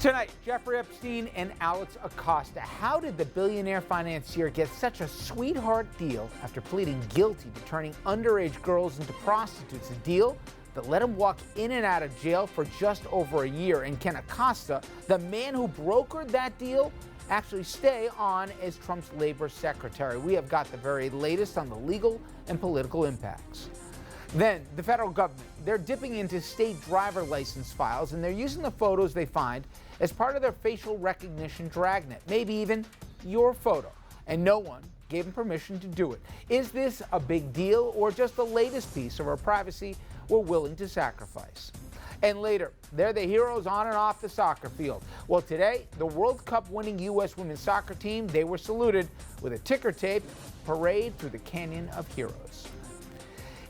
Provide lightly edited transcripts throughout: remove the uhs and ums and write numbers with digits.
Tonight, Jeffrey Epstein and Alex Acosta. How did the billionaire financier get such a sweetheart deal after pleading guilty to turning underage girls into prostitutes? A deal that let him walk in and out of jail for just over a year. And can Acosta, the man who brokered that deal, actually stay on as Trump's Labor Secretary? We have got the very latest on the legal and political impacts. Then, the federal government, they're dipping into state driver license files, and they're using the photos they find as part of their facial recognition dragnet, maybe even your photo, and no one gave them permission to do it. Is this a big deal or just the latest piece of our privacy we're willing to sacrifice? And later, they're the heroes on and off the soccer field. Well, today, the World Cup winning U.S. women's soccer team, they were saluted with a ticker tape parade through the Canyon of Heroes.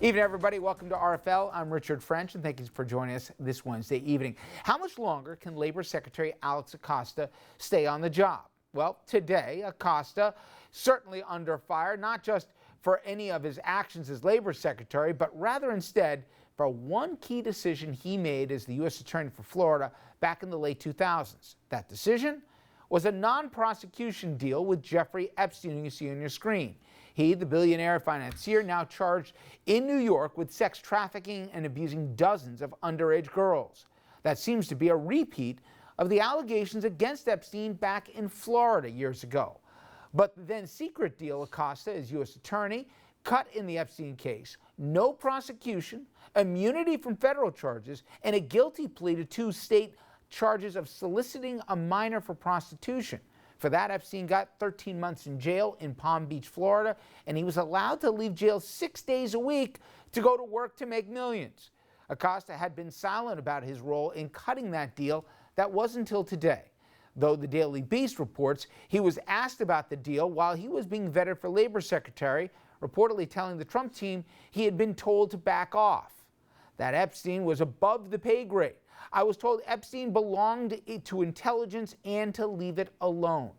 Evening, everybody. Welcome to RFL. I'm Richard French, and thank you for joining us this Wednesday evening. How much longer can Labor Secretary Alex Acosta stay on the job? Well, today, Acosta certainly under fire, not just for any of his actions as Labor Secretary, but rather instead for one key decision he made as the U.S. Attorney for Florida back in the late 2000s. That decision was a non-prosecution deal with Jeffrey Epstein, who you see on your screen. He, the billionaire financier, now charged in New York with sex trafficking and abusing dozens of underage girls. That seems to be a repeat of the allegations against Epstein back in Florida years ago. But the then secret deal, Acosta, as U.S. attorney, cut in the Epstein case. No prosecution, immunity from federal charges, and a guilty plea to 2 state charges of soliciting a minor for prostitution. For that, Epstein got 13 months in jail in Palm Beach, Florida, and he was allowed to leave jail 6 days a week to go to work to make millions. Acosta had been silent about his role in cutting that deal. That wasn't until today. Though the Daily Beast reports he was asked about the deal while he was being vetted for Labor Secretary, reportedly telling the Trump team he had been told to back off. That Epstein was above the pay grade. I was told Epstein belonged to intelligence and to leave it alone.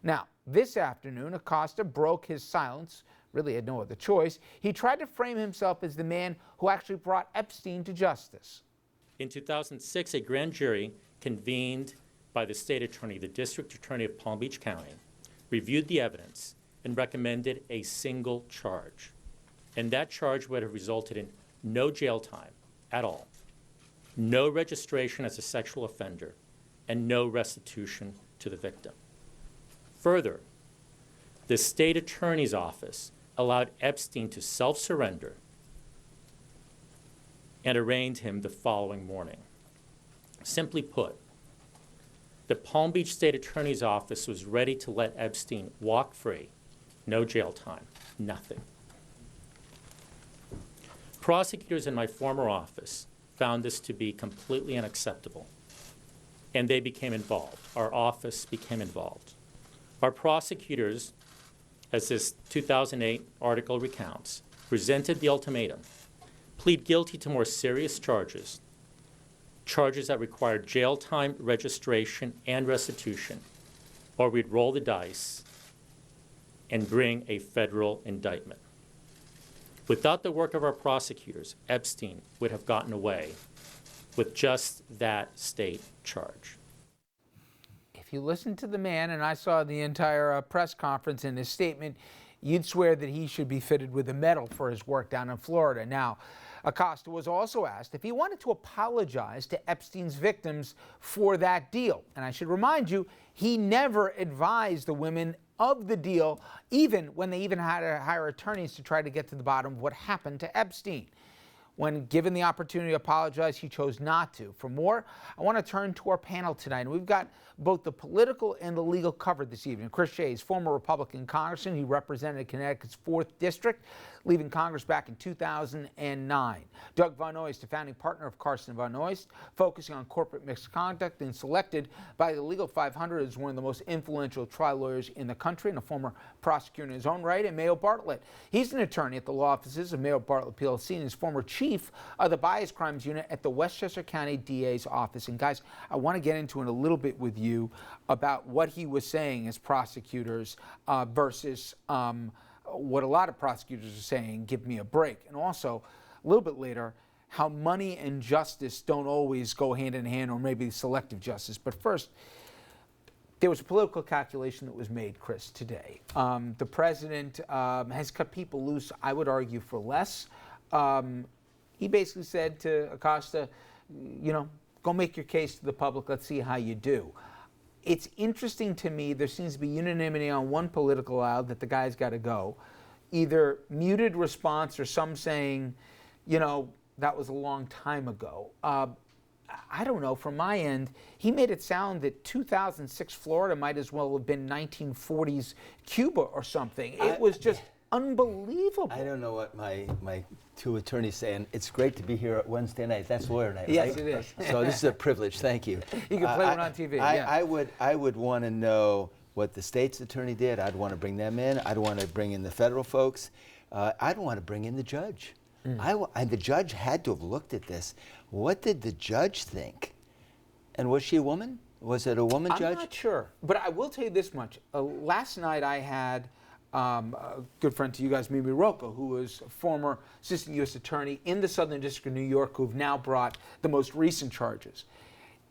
Now, this afternoon, Acosta broke his silence, really had no other choice. He tried to frame himself as the man who actually brought Epstein to justice. In 2006, a grand jury convened by the state attorney, the district attorney of Palm Beach County, reviewed the evidence and recommended a single charge. And that charge would have resulted in no jail time at all, no registration as a sexual offender, and no restitution to the victim. Further, the state attorney's office allowed Epstein to self-surrender and arraigned him the following morning. Simply put, the Palm Beach State Attorney's Office was ready to let Epstein walk free, no jail time, nothing. Prosecutors in my former office found this to be completely unacceptable, and they became involved. Our office became involved. Our prosecutors, as this 2008 article recounts, presented the ultimatum: plead guilty to more serious charges that required jail time, registration, and restitution, or we'd roll the dice and bring a federal indictment. Without the work of our prosecutors, Epstein would have gotten away with just that state charge. If you listen to the man, and I saw the entire press conference and his statement, you'd swear that he should be fitted with a medal for his work down in Florida. Now, Acosta was also asked if he wanted to apologize to Epstein's victims for that deal. And I should remind you, he never advised the women of the deal, even when they even had to hire attorneys to try to get to the bottom of what happened to Epstein. When given the opportunity to apologize, he chose not to. For more, I want to turn to our panel tonight. And we've got both the political and the legal covered this evening. Shays, former Republican congressman, he represented Connecticut's 4th District, leaving Congress back in 2009. Doug Von Oiste, founding partner of Carson Von Oiste, focusing on corporate misconduct and selected by the Legal 500 as one of the most influential trial lawyers in the country and a former prosecutor in his own right. And Mayo Bartlett, he's an attorney at the law offices of Mayo Bartlett PLC and is former chief of the bias crimes unit at the Westchester County DA's office. And guys, I want to get into it a little bit with you about what he was saying as prosecutors versus what a lot of prosecutors are saying, give me a break. And also, a little bit later, how money and justice don't always go hand in hand, or maybe selective justice. But first, there was a political calculation that was made, Chris, today. The president has cut people loose, I would argue, for less. He basically said to Acosta, go make your case to the public. Let's see how you do. It's interesting to me, there seems to be unanimity on one political aisle that the guy's got to go. Either muted response or some saying, that was a long time ago. I don't know, from my end, he made it sound that 2006 Florida might as well have been 1940s Cuba or something. It was just unbelievable. I don't know what my two attorneys say, and it's great to be here at Wednesday night. That's lawyer night, yes, right? It is. So this is a privilege. Thank you. You can play one on TV. I would want to know what the state's attorney did. I'd want to bring them in. I'd want to bring in the federal folks. I'd want to bring in the judge. The judge had to have looked at this. What did the judge think? And was she a woman? Was it a woman judge? I'm not sure. But I will tell you this much. Last night I had a good friend to you guys, Mimi Rocco, who was a former assistant U.S. attorney in the Southern District of New York, who've now brought the most recent charges.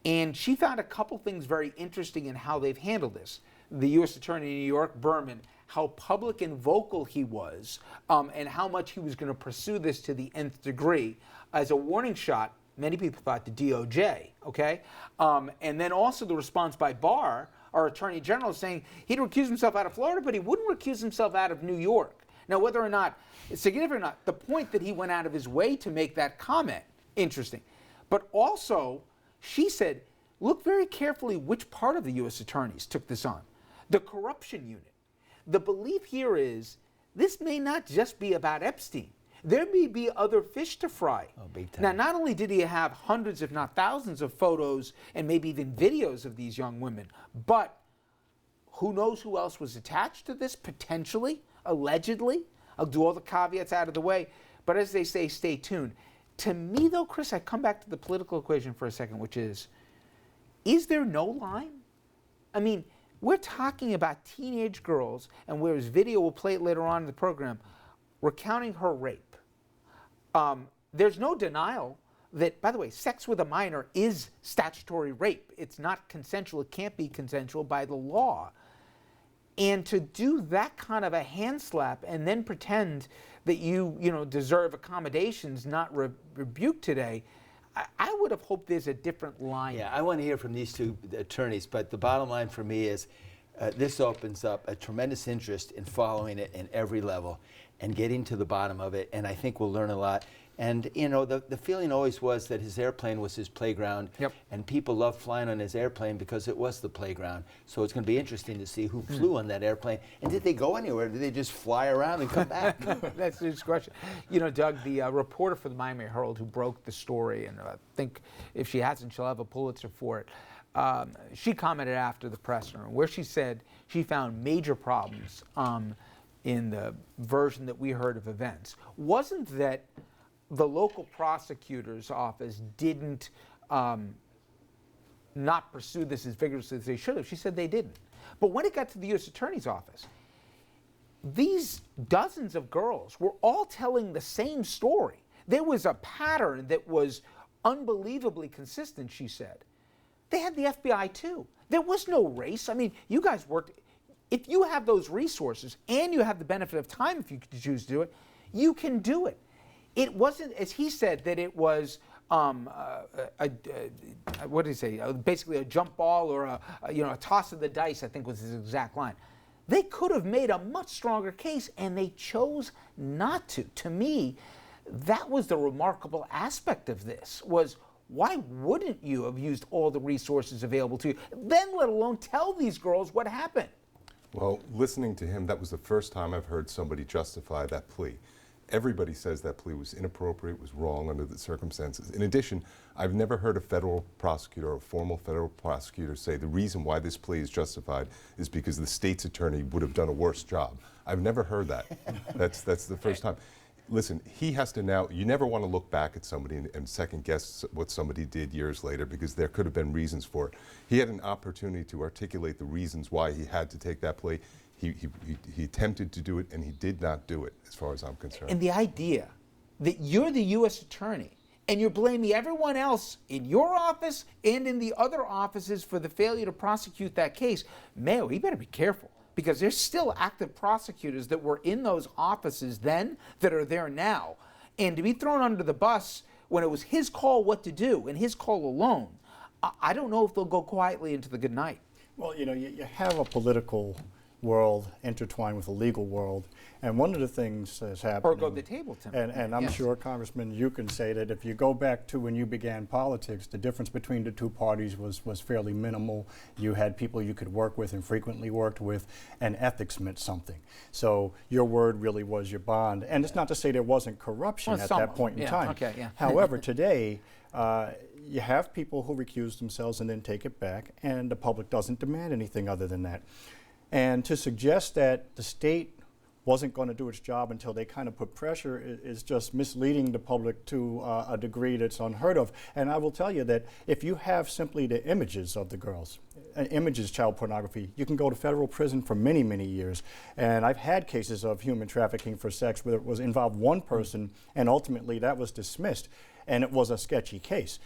And she found a couple things very interesting in how they've handled this. The U.S. attorney in New York, Berman, how public and vocal he was, and how much he was going to pursue this to the nth degree as a warning shot. Many people thought the DOJ, okay? And then also the response by Barr, our Attorney General, saying he'd recuse himself out of Florida, but he wouldn't recuse himself out of New York. Now, whether or not it's significant or not, the point that he went out of his way to make that comment, interesting. But also, she said, look very carefully which part of the U.S. attorneys took this on. The corruption unit. The belief here is this may not just be about Epstein. There may be other fish to fry. Oh, big time. Now, not only did he have hundreds, if not thousands, of photos and maybe even videos of these young women, but who knows who else was attached to this, potentially, allegedly. I'll do all the caveats out of the way. But as they say, stay tuned. To me, though, Chris, I come back to the political equation for a second, which is there no line? I mean, we're talking about teenage girls, and whereas video, we'll play it later on in the program, recounting her rape. There's no denial that, by the way, sex with a minor is statutory rape. It's not consensual. It can't be consensual by the law. And to do that kind of a hand slap and then pretend that you deserve accommodations, not rebuked today, I would have hoped there's a different line. Yeah, I want to hear from these two attorneys, but the bottom line for me is this opens up a tremendous interest in following it in every level and getting to the bottom of it, and I think we'll learn a lot. And, the feeling always was that his airplane was his playground, yep. And people loved flying on his airplane because it was the playground. So it's going to be interesting to see who flew on that airplane. And did they go anywhere? Did they just fly around and come back? That's the question. Doug, the reporter for the Miami Herald who broke the story, and I think if she hasn't, she'll have a Pulitzer for it. She commented after the press room where she said she found major problems in the version that we heard of events. Wasn't that the local prosecutor's office didn't not pursue this as vigorously as they should have. She said they didn't. But when it got to the U.S. Attorney's Office, these dozens of girls were all telling the same story. There was a pattern that was unbelievably consistent, she said. They had the FBI too. There was no race. I mean, you guys worked. If you have those resources and you have the benefit of time, if you choose to do it, you can do it. It wasn't, as he said, that it was what did he say? Basically a jump ball or a toss of the dice, I think was his exact line. They could have made a much stronger case, and they chose not to. To me, that was the remarkable aspect of this, was why wouldn't you have used all the resources available to you, then let alone tell these girls what happened? Well, listening to him, that was the first time I've heard somebody justify that plea. Everybody says that plea was inappropriate, was wrong under the circumstances. In addition, I've never heard a federal prosecutor or a formal federal prosecutor say the reason why this plea is justified is because the state's attorney would have done a worse job. I've never heard that. That's the first time. Listen, he has to now, you never want to look back at somebody and second guess what somebody did years later, because there could have been reasons for it. He had an opportunity to articulate the reasons why he had to take that plea. He attempted to do it, and he did not do it, as far as I'm concerned. And the idea that you're the U.S. attorney and you're blaming everyone else in your office and in the other offices for the failure to prosecute that case, Mayo, he better be careful, because there's still active prosecutors that were in those offices then that are there now. And to be thrown under the bus when it was his call what to do and his call alone, I don't know if they'll go quietly into the good night. Well, you know, you have a political world intertwined with a legal world, and one of the things that's happening... Or go to the table, Tim. And I'm Yes. sure, Congressman, you can say that if you go back to when you began politics, the difference between the two parties was fairly minimal. You had people you could work with and frequently worked with, and ethics meant something. So your word really was your bond. And it's not to say there wasn't corruption at that point in time. Okay, yeah. However, today, you have people who recuse themselves and then take it back, and the public doesn't demand anything other than that. And to suggest that the state wasn't going to do its job until they kind of put pressure is just misleading the public to a degree that's unheard of. And I will tell you that if you have simply the images of the girls, images, child pornography, you can go to federal prison for many, many years. And I've had cases of human trafficking for sex where it was involved one person, and ultimately that was dismissed, and it was a sketchy case.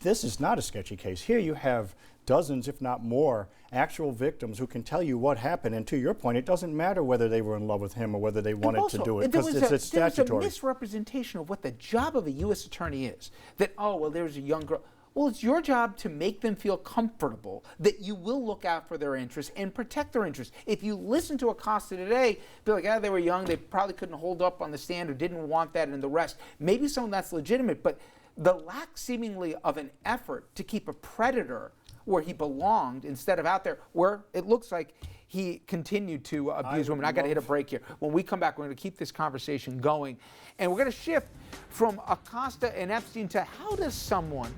This is not a sketchy case. Here you have dozens, if not more, actual victims who can tell you what happened. And to your point, it doesn't matter whether they were in love with him or whether they wanted to do it, because it's statutory. There was a misrepresentation of what the job of a U.S. attorney is. That, oh, well, there's a young girl. Well, it's your job to make them feel comfortable that you will look out for their interests and protect their interests. If you listen to Acosta today, be like, they were young, they probably couldn't hold up on the stand or didn't want that and the rest. Maybe some of that's legitimate, but the lack seemingly of an effort to keep a predator where he belonged instead of out there where it looks like he continued to abuse women. I got to hit a break here. When we come back, we're going to keep this conversation going. And we're going to shift from Acosta and Epstein to how does someone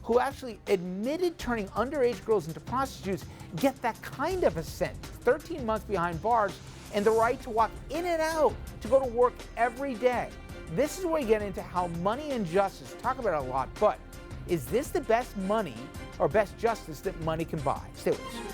who actually admitted turning underage girls into prostitutes get that kind of a sentence, 13 months behind bars, and the right to walk in and out, to go to work every day. This is where we get into how money and justice, talk about it a lot, but is this the best money or best justice that money can buy? Stay with us.